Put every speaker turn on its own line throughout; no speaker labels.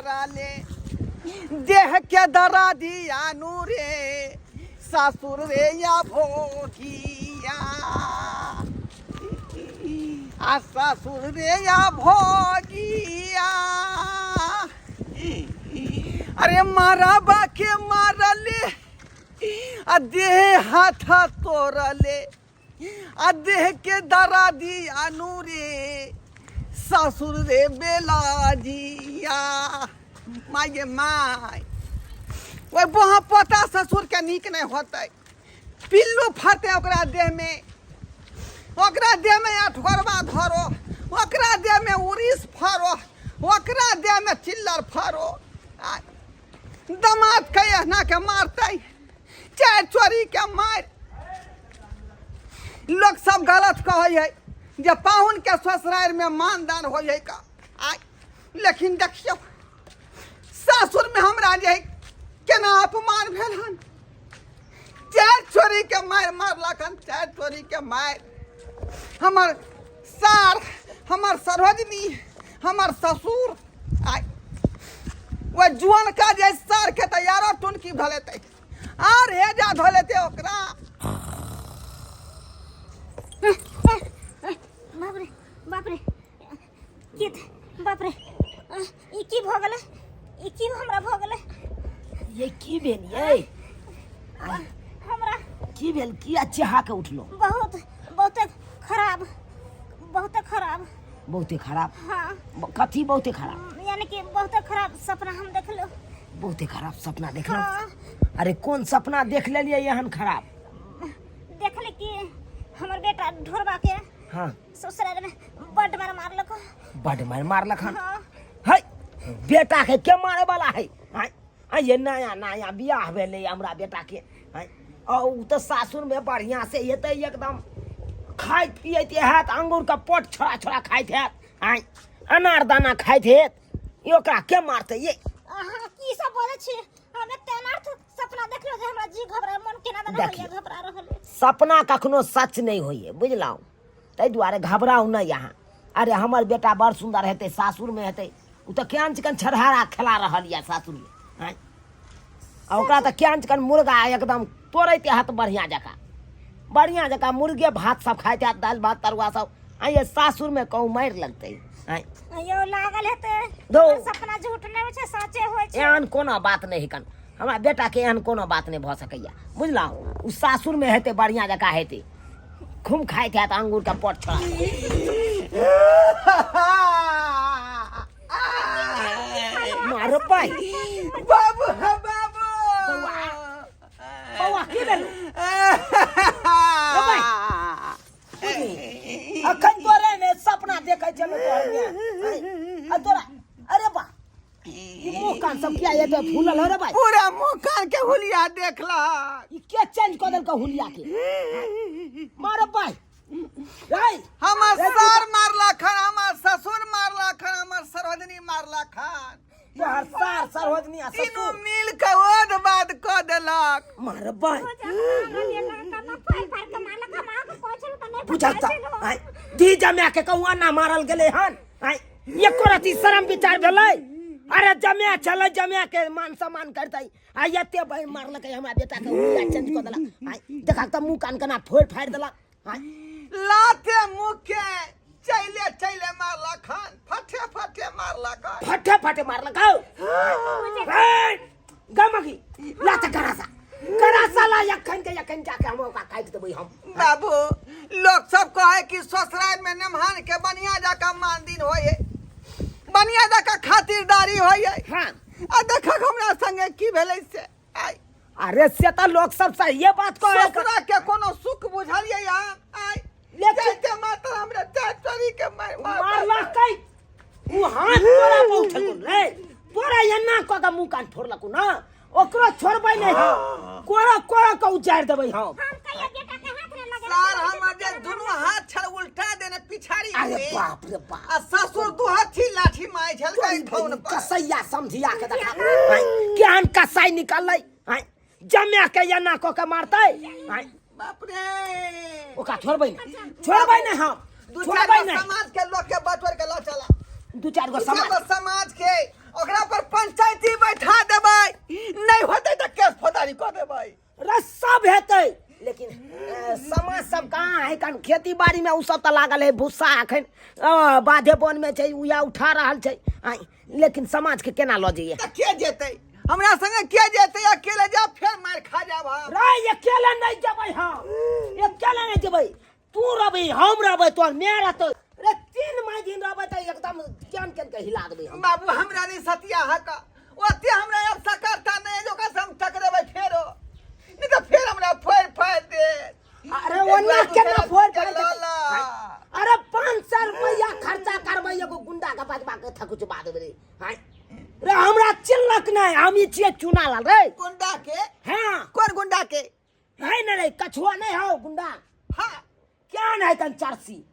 मारा ले देह के दरा दिया नूरे ससुर रे या भोगिया आ ससुर रे या भोगिया अरे मारा बाके मारले आ देह हाथ तोड़ले आ देह के दरा दिया नूरे ससुर रे बेला जिया माये माय वो वहाँ पता ससुर के नीक नहीं होते पिल्लू फटे ओकरा देह में अठगरवा धरो ओकरा देह में उड़ीस फरो ओकरा देह में चिल्लर फरो दमाद कहना के मारते चाहे चोरी के मार लोग सब गलत कहे है जब पाहुन के ससुराल में मानदान हो जाए का लेकिन देखियो सासुर में हमरा जे केना अपमान भेल हन चार चोरी के मार मारलक हन चार चोरी के मार हमर सार हमर सरोजनी हमर ससुर वो जुआन का जे सार के तैयारो टुनकी धलेते और हेजा धलेते ओकरा
बाप रे की बाप रे ई की भ गेलै ई की हमरा भ गेलै
ये की भेल ये
हमरा
की भेल की चहा के उठलो
बहुत खराब
बहुते खराब
हाँ
कथी बहुते खराब
यानी कि बहुत खराब सपना हम देखलो
बहुते खराब सपना देखलो
हाँ।
अरे कौन सपना देख लेलिए एहन खराब
देखले कि हमर बेटा ढोरबा के
हाँ
ससुराल में बड मार मारलक
बड मार मारलक हन
हाँ
है बेटा के मारे वाला है हां ये नया बियाह भेले हमरा बेटा के है और तो सासुर में बढ़िया से हेते एकदम खाइत पियत हैत अंगूर का पोट छोड़ा खाइत हैत हैं अनार दाना खाइत हैत ओकरा के मारते ये
अहाँ की सब बोले छी हमे तेनार्थ सपना देखलो जे हमरा जी घबरा मन केना दना होइया घबरा रहल
सपना कखनो सच नहीं होइए बुझलौ तै दुआरे घबराऊ नहीं यहाँ अरे हमर बेटा बड़ सुंदर हेते सासुर में हेते उ तो केहन चिकन छरहारा खेला रहल या सासुर में हैं ओकरा तो केहन चिकन मुर्गा एकदम तोड़ते हाथ बढ़िया जका मुर्गे भात सब खाते हाथ दाल भात तरुआ सब ये सासुर में कहूँ मार लगते हैं
यो लागल हेते
दो
सपना झूठ नहीं होय छै सचे होय छै
एहन कोनो बात नहीं कन हमरा बेटा के एहन कोनो बात नहीं भ सकैया बुझलौ उ सासुर में हेते बढ़िया जका हेते खूब खाइत हैत अंगूर का पोट छोड़ा मारो भाई
बाबू
बौआ की भेल भाई अखन तोरे में सपना देखे चलो तोहर तोरा अरे बा मुंह कान सब किया ये तो फूलल हो रे भाई
पूरा मुंह कान के हुलिया देखला
ई के चेंज कर देल का हुलिया के मारो भाई राई
हमर सार मारला खान हमर ससुर मारला खान हमर सरोजनी मारला खान
यार सार सरोजनी आ
तीनों
ससुर
मिल के ओद बाद क देलक
मारो भाई बुझाता आई दी जमे के कहूँ ना मारल गेले हन आई एको रती शर्म विचार भेलै अरे जमे चले जमे के मान सम्मान करतै आ एते भाई मारलक हमरा बेटा के हुलिया चेंज कर देला आई देखा त मुंह कान कना फोड़ फाड़ देला आई
लाते मुंह के चले मारला खान फटे मारला खान
फटे मारला गाओ गमगी लाते करासा ला यखन जाके हम ओका काट देबै हम
बाबू लोग सब कहे कि ससुराल में नमहान के बनिया जाका मान दिन होए बनिया जाका खातिरदारी होए
हां
आ देखक हमरा संगे की भेलै से आई
अरे से त लोग सब सही ये बात कहे
ससुरा के कोनो सुख बुझलिए यहाँ आई लेकिन मात्र हमरा चाचरी के
मारला कई उ हाथ तोरा पहुंचल रे तोरा एना क के मुंह कान फोड़लकु ना ओकरो छोड़बै नै कोरा के उचार देबै हम
कहिया बेटा के हाथ रे लगे
सार हम जे दुनु हाथ छड़ उल्टा देने पिछाड़ी
अरे बाप रे बाप
आ ससुर दु हाथी लाठी माय झलकै धौन पर
कसैया समझिया के देखा केहन कसाई निकललै जमे के एना क के मारतै
बाप रे
ओका छोड़बै नै हम
दू चार गो समाज के लोग के बटवर के ला चला
दू चार गो
समाज के ओकरा पर पंचायती बैठा देबै, नहीं होते तो केस फौजदारी कर देबै।
रे सब हेतै, लेकिन समाज सब कहाँ है? कन खेती बाड़ी में उ सब तो लागल है, भूसा अखन बाधे वन में छै, उया उठा रहल छै। लेकिन समाज के केना लऽ जइए?
तो के जेतै हमरा संगे? के जेतै? अकेले जा फिर मार खा जाब हम।
रे अकेले नहीं जेबै हम, अकेले नहीं जेबै। तू रहबै, हम रहबै, तोर माय रहतै। रे 3 महीना दिन रहबै तो एकदम जान के हिला देबै हम।
बाबू हमरा नहीं सतिया है का, ओते हमरा अब सकरता नहीं जो का हम टकरेबै फेरो, नहीं तो फिर हमरा फोड़ दे।
अरे ओन्ना केना फोड़ दे?
ला
अरे 500 रुपया खर्चा करबै, एगो गुंडा के बजबा के थकुचबा देबै रे। हां रे हमरा चिल्लक नहीं, हम ही छिए चुना लाल रे।
गुंडा के?
हां
कौन गुंडा के?
है न रे, कछुआ नहीं हो गुंडा?
हाँ
क्या नहीं तन चरसी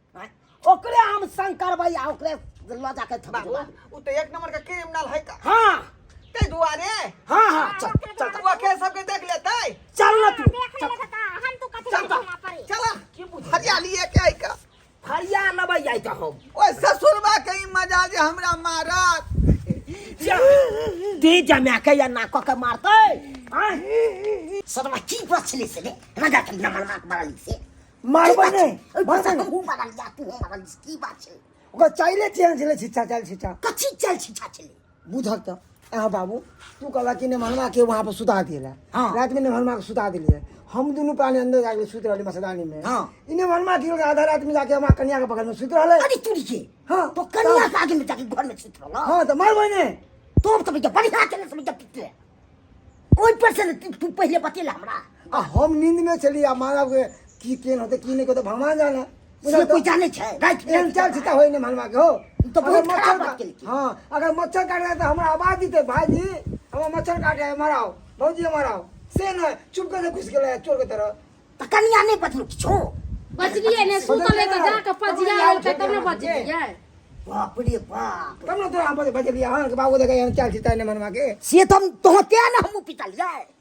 ओकरे हम संग करबै, आ ओकरे ल जाके थकुचबा
बाबू
देबै।
उ तो एक नंबर का क्रिमिनल है का।
हां
ते दुआरे
हां हां चल चल
तू अकेले सबके देख लेतै।
चल न तू
देख ले काका, हम तो कथी
चल
करना पड़े?
चला
की बुझ
हरियाली है क्या का?
फरिया लबै जाई त हम
ओए ससुरबा के ई मजा जे हमरा मारत।
दे जमा के या नाक के मारतै। हां सदमा की बचले से ले रगा के नमल मार मारली से
मारबै नहीं,
बस खूब बदल जाती है, बदल की बात है?
ओकर चाइले चेन चले छिछा चल छिछा
कथी चल छिछा चले
बुझक त। आ बाबू तू कहला कि ने मनवा के वहां पर सुता दिला।
हाँ।
रात में ने मनवा के सुता दिलिए, हम दोनों प्राणी अंदर जाके सुत रहले मसदानी में।
हाँ।
इने मनवा की आधा रात में जाके हमार कन्या के बगल में सुत रहले।
अरे तू के
हाँ।
तो कन्या के आगे में जाके घर में सुत रहला।
हां तो मारबै ने।
तो भैया बढ़िया चले समझ पिटले ओइ पर से तू पहले बतेला हमरा।
आ हम नींद में चली, आ मानव के की केन होते की नहीं को तो भगवान जाने।
मुझे कोई जाने छै राइट
एहन चल छिता होई ने मनवा के हो
तो बहुत
अगर
खराब
मच्छर
बात केलकी।
हां अगर मच्छर काट रहा तो हमरा आवाज दीते भाईजी हम मच्छर काट रहा है मराओ, भौजी मराओ से न चुप कर घुस गेले चोर के तरह।
त कन्या नहीं बतलू किछो।
बचलिए ने सुतल है तो जाके पजिया होते तब न बचलिए।
बाप रे बाप
तब न तो हम बजलिए हां के बाबू देखे चल छिता ने मनवा के।
से तुम तो ते ना हम पिटलिए।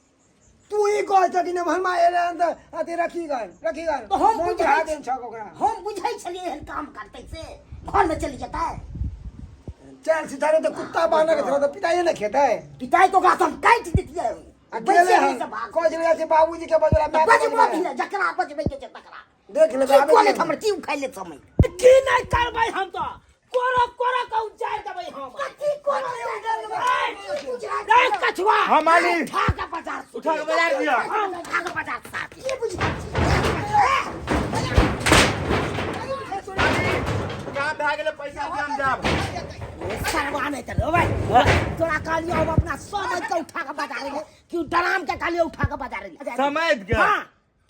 तू ही कह छ कि ने मनवा एले त अते रखी गन
तो हम
मोन
बुझै
बढ़ा देन छ ओकरा।
हम बुझै छलिए एहन काम करते से घर में चली जाता है।
चल छिता रे तो कुत्ता बांधने के तरह तो पिताई ने खेता है।
पिताई तो गात हम काट देतिए।
अकेले हम कह जले से बाबूजी के बजला मैं
बजबो भी न जकरा बजबै के तकरा
देख ले
की
बाबू
कोले हमर की खाइ ले समय की नहीं करबै हम तो कोरो का उजाड़ देबै हम। कथी कोरो नहीं कछुआ
हाँ, मालिक।
उठा के बाजार
उठा के बाजार दिया।
हां उठा के बाजार साथ ये बुझ
काम भए गेलै, पैसा दिया हम जाब।
सरवा नहीं तर भाई तोरा कालियो हम अपना सब के उठा के बाजार ले कि डराम के कालियो उठा के बाजार ले
समझ गए।
हां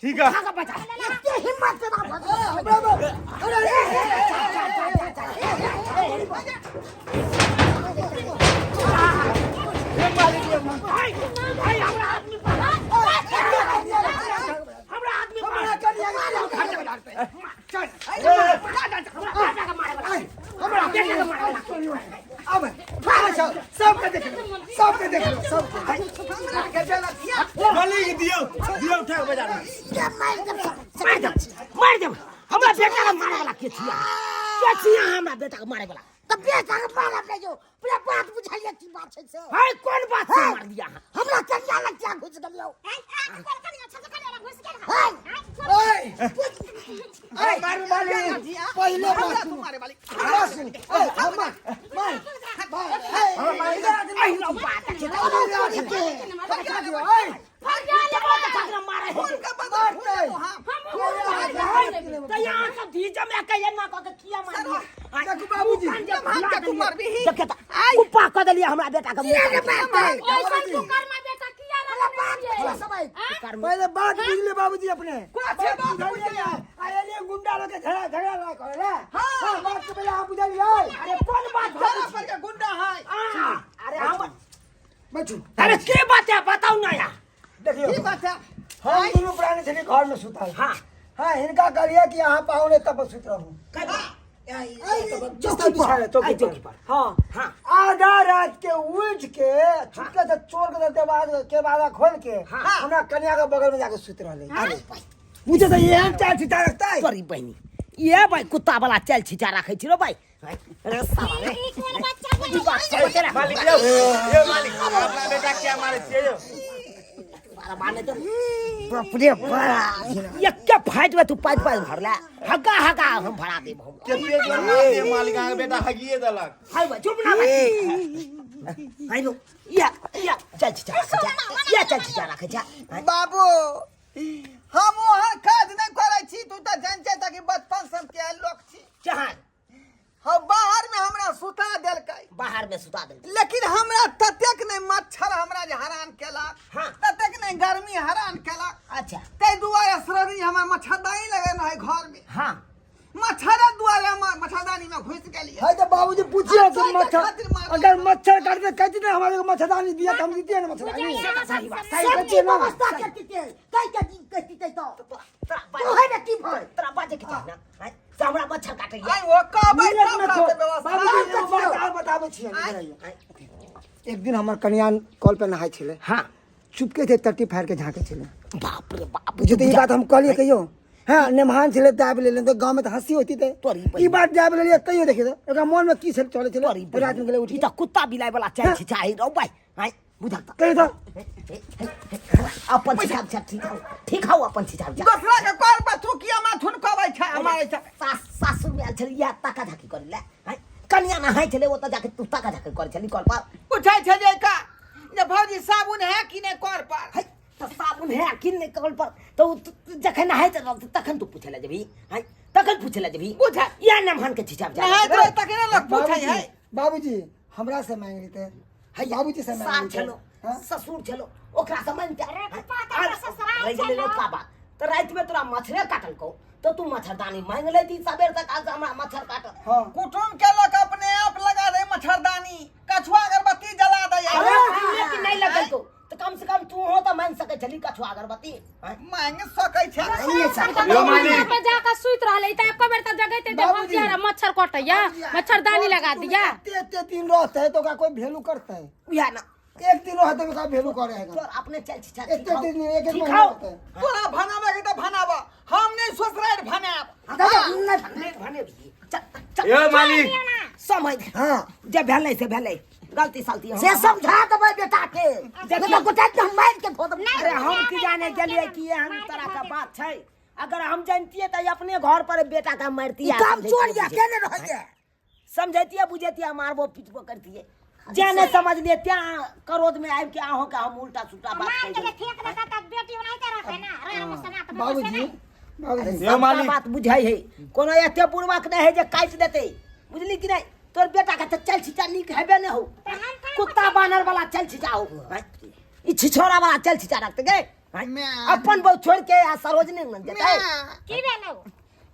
ठीक है।
उठा के बाजार इतने हिम्मत से ना
मालिक दियो उठा के बाजार में।
मार दे हमरा बेटा के मारे वाला के छिया हमरा बेटा के मारे वाला तब बेटा के मारे ले जो पूरा बात बुझाइए की बात है से हाय कौन बात से मार दिया हमरा कन्या लग क्या घुस गलियो
कौन कनिया छत कनिया घुस गेल?
हाय
अरे मार वाली पहले
हमरा तू मारे वाली।
आई लो बात के फरियाले बात का मारे
कौन का बदल हम
तो यहां सब भीज में कहिए ना को किया मार
देखो बाबूजी
हम के तू मारबी ही।
देखता कुपा क देलिए हमरा बेटा के मुंह
ओइसन तू कर्मा बेटा किया लगा
समय कर
पहले बात बुझले बाबूजी अपने
कोछे बात बुझलिए?
आले गुंडा लोग के झगड़ा ना करे। हां बात के पहले आप बुझलिए।
अरे कौन बात
घर पर के गुंडा है।
अरे हम
बच्चू
अरे के बात है बताओ ना यार
देखियो
की बात है?
हम दोनों प्राणी छली घर में सुतल।
हां
हां इनका कहलिए कि यहां पाहुने तब सुत रहूं।
चौकी पर
हां
हां
आधा रात के उठ के चुपके से चोर के दरवाजा के बाजा खोल के हमरा कन्या के बगल में जाके सुत रहले।
अरे भाई
मुझे तो ये हम चार सितारा रखता है।
सॉरी बहनी ये भाई कुत्ता वाला चल छिचा रखे छी रो भाई अरे साला रे
ई कोन बच्चा
ई बात चलो तेरा
मालिक यो मालिक अपना बेटा क्या मारे छिए यो
मारा माने तो बाप रे बा ये क्या फाइट में तू पाँच भरला हगा हगा हम भरा दे हम
केते जोर मारते मालिक आगे बेटा हगिए दलक
हाय भाई चुप ना भाई हाय लो या चल छिचा या चल छिचा रखे जा
बाबू हम वहाँ काज नहीं करे छी तू तो जानते था कि बचपन सब के लोग छी
जहां
हम बाहर में हमरा सुता देलकै
बाहर में सुता दे
लेकिन हमरा ततेक नहीं मच्छर हमरा जे हैरान केलक
हाँ।
ततेक नहीं गर्मी हैरान केलक
अच्छा
ते दुआरे सरदी हमरा मच्छरदानी लगेना है घर में
हाँ
मच्छर दुआरे हम मच्छरदानी में घुस गेलिए
है तो बाबूजी पूछिए कि
अच्छा,
मच्छर
खातिर मार
अगर मच्छर काटते कहते थे हमारे को मच्छरदानी दिया तो हम देते हैं ना मच्छरदानी
सही बात
सही बच्चे ना
व्यवस्था करती थे कई कहती थे तो है ना की भाई तेरा बाजे की ना से हमरा मच्छर काटे
आई वो कहबै
मिनट
तब
में
रहते
तो
व्यवस्था
बाबूजी एगो बात और बताबै छी हम इधर आइए। एक दिन हमर कन्यान कॉल पे नहाय छले
हाँ
चुपके थे टट्टी फाड़ के झांके छले
बाप रे बाप
बुझे तो ये बात हम कहलिए कहियो हाँ नेमान छले दाब ले तो गांव में तो हंसी होती थे
तोरी
ई बात दाब ले कहियो देखे तो एकरा मन में की सब चले
तोरी
छले रात में गेले उठी
तो कुत्ता बिलाई वाला चल छिचाई रो भाई हाय बुझा
कहियो तो
अपन छिछाब ठीक हो अपन छिछाब
दूसरा के कर पर थुकिया मा थुन कहबै छै हमारे छै
सासुर में आल छली या ताका झाकी करिले हाय कन्या नहाय छले वो तो जाके तू ताका झाकी कर छली कॉल पर
पूछै छै जे का जे भौजी साबुन है कि नहीं कर पर
हाय तो साबुन है कि नहीं कॉल पर तो जखन नहाय तखन तू पूछले जबी हाय तखन पूछले जबी
बुझा
या नमहन के छिछाब जा
नहाय तो तक ने लोग पूछै है
बाबूजी हमरा से मांग लेते
हाय
बाबूजी से
सास
मांग
छलो
हाँ?
ससुर छलो ओकरा से मांगते
अरे पापा का ससुराल
रह गेले का बात तो रात में तोरा मच्छरे काटल को तो तू मच्छरदानी मांग लेती सबेर तक आज हमरा मच्छर काटल
हाँ
कुटुम के लोग अपने आप लगा दे मच्छरदानी कछुआ अगरबत्ती जला दे
अरे लेकिन नहीं लगल को तो कम से कम तू हो तो मांग सके छली कछुआ अगरबत्ती हां
मांग सकै छै
यो मालिक
पे जाकर सुत रहले त एको बेर त जगैते दे हम यार मच्छर कटैया मच्छरदानी लगा दिया
ते दिन रहते है तो का कोई वैल्यू करता है
उया ना
एक दिन रहते तो का वैल्यू करेगा
तोर अपने चल छिछा
एक दिन एक एक महीना
खाओ
रहता है
तोरा भनाबे के तो भनाबा हम नहीं ससुराल भनाब
भने चल
यो मालिक
समझ
हाँ
जब भेलै से भेलै गलती सलती से समझा देबै बेटा के देखो गोटा के हम मार के धो देब अरे हम की जाने गेलिए कि ये हम तरह का बात छै अगर हम जानतिए त अपने घर पर बेटा का मारती काम चोरिया केने रहिए समझतिए बुझतिए मारबो पिटबो करतिए जाने समझ लिए त्या करोद में आब के आहो का हम उल्टा सुल्टा बात
मान
कर
के फेंक देता त बेटी बनाई रखे ना राम सना त
बाबूजी बाबूजी
यो मालिक
बात बुझाई है कोनो एते पूर्वक नहीं है जे काट देते बुझली कि नहीं तोर बेटा का तो चल छिचा नीक हेबे न हो कुत्ता बानर वाला चल छिचा हो ई छिछोरा वाला चल छिचा रखते गए अपन बहु छोड़ के आ सरोजनी न देते
की भेलो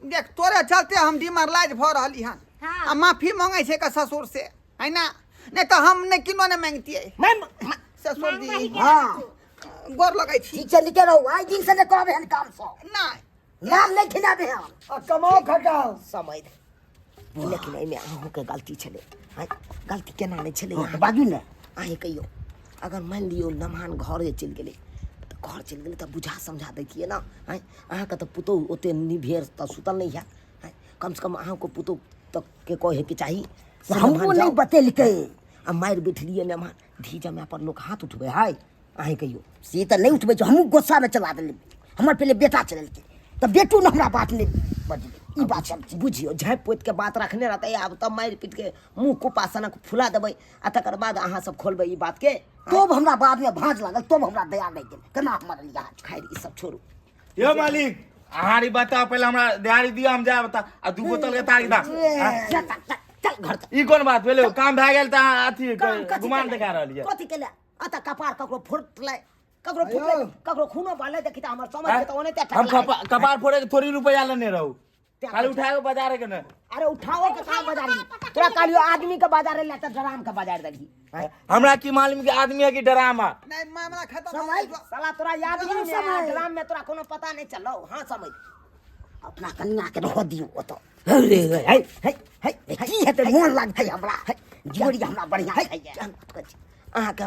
देख तोरे चलते हम डिमर लाज भ रहली हन
हाँ।
आ माफी मांगे छै का ससुर से है ना नहीं तो हम ने किनो ने मांगतिए
मैं
ससुर जी
हां
गोर लगै छी
ठीक से लिखे रहो आई दिन से ने कहबे हन काम सो
नहीं
नाम नहीं खिला दे हम
और कमाओ खटाओ
समझ लेकिन एमे अहू के गलती छले गलती केना नहीं छले
बाजू ने
आहे कहियो अगर मान लियो नमान घर चल गेले तो घर चल गेले तो बुझा समझा दैतिए ना हैं अहाँ के तो पुतो ओते निभेर तो सुतल नहीं है हैं कम से कम अहाँ को पुतो तक के कहे के चाहिए हमको नहीं बतेलके आ मार बैठलिए नमान धीजा में पर लोग हाथ उठबे है आहे कहियो से तो नहीं उठबे हम गुस्सा में चला देले हमर पहले बेटा चलल के तो बेटू न हमरा बात ले बजले ई बात सब बुझियो झाँप पोत के बात रखने रहते अब तब मार पीट के मुंह कुपासना फुला देबै आ तकर बाद अहाँ सब खोलबै ई बात के तब हमरा बाद में भांज लागल तब हमरा दया नहीं गेल केना हमर लिया खाइ ई सब छोड़ू
यो मालिक आहारी बता पहले हमरा दिहाड़ी दिया हम जा बता आ दू बोतल के तारी दा
चल घर
ई कोन बात भेले काम भए गेल त अथी गुमान देखा रहलिए
कथि केले अत कपार ककरो फुटले ककरो फुटले ककरो खूनो बाले देखि त हमर समझ के त ओने ते
हम कपार फोड़े के थोड़ी रुपया लेने रहू खाली उठाए के बाजार के न
अरे उठाओ के कहां बाजारी तोरा कालियो आदमी के बाजार ले त ड्राम के बाजार देखी
हमरा की मालूम के आदमी है कि डरामा
नहीं मामला खत्म हो
समझ
गया
साला तोरा याद नहीं है ड्राम में तोरा कोनो पता नहीं चलो हां समझ अपना कन्या के रह दियो ओ तो अरे हे हे की हेते मोन लागतै हमरा जोड़ी हमरा बढ़िया है अहाँ के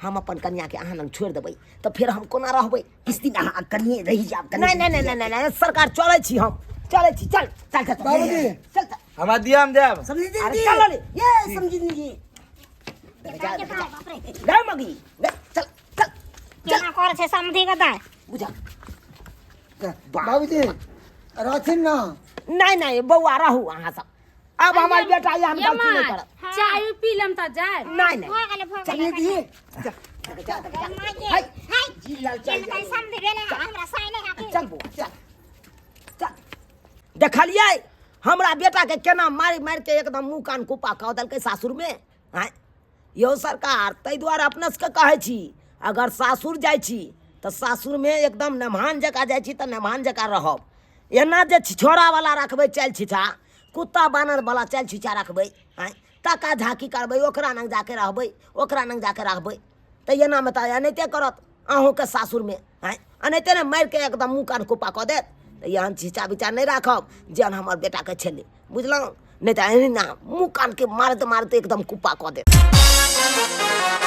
हम अपन कन्या के अहाँ लग छोड़ देबै तो फिर हम कोना रहबै किस दिन अहाँ कन्ये रहि जाब नहीं सरकार चलै छी हम चले छी चल चल चल
बाबूजी।
चल चल
हमरा दिया हम जाब
समझी
अरे
दीदी
चल ले
ये समझी दीदी
बेटा के था बाप रे
ले मगी ले चल चल
केना करे छे समधी के दाय
बुझा
बाबूजी रहथिन ना
नहीं नहीं बउआ रहू अहाँ सब अब हमार बेटा ये हम गलती नहीं करत
चाय पी लम त जाए
नहीं नहीं
भोगले भोगले
चलिए दी
हाय हाय
जी लाल चल
केना समधी भेले हमरा साइने हाथी
चल बो चल चल देखलिए हमरा बेटा के केना मारी मार के एकदम मुंह कान कुपा कह देलकै सासुर में हैं यो सरकार तै द्वारे अपने से कहै छी अगर सासुर जाइ छी तो सासुर में एकदम नमहान जका जाइ छी तो नमहान जका रहब एना जे छोरा वाला रखबै चल छिछा कुत्ता बानर वाला चल छिछा रखबै हैं टका झाकी करबै ओकरा नंग जाके रहबै ओकरा नंग जाके रहबै तो एना में तो एनाहिते करत अहूँ के सासुर में हैं एनाहिते ने मार के एकदम मुँह कान कुपा कऽ देत तो एहन छिछा विचार नहीं राखब जेहन हमर बेटा के छेले बुझलहुँ नहीं तो एहना मुँह कान के मारते मारते एकदम कुपा कऽ देत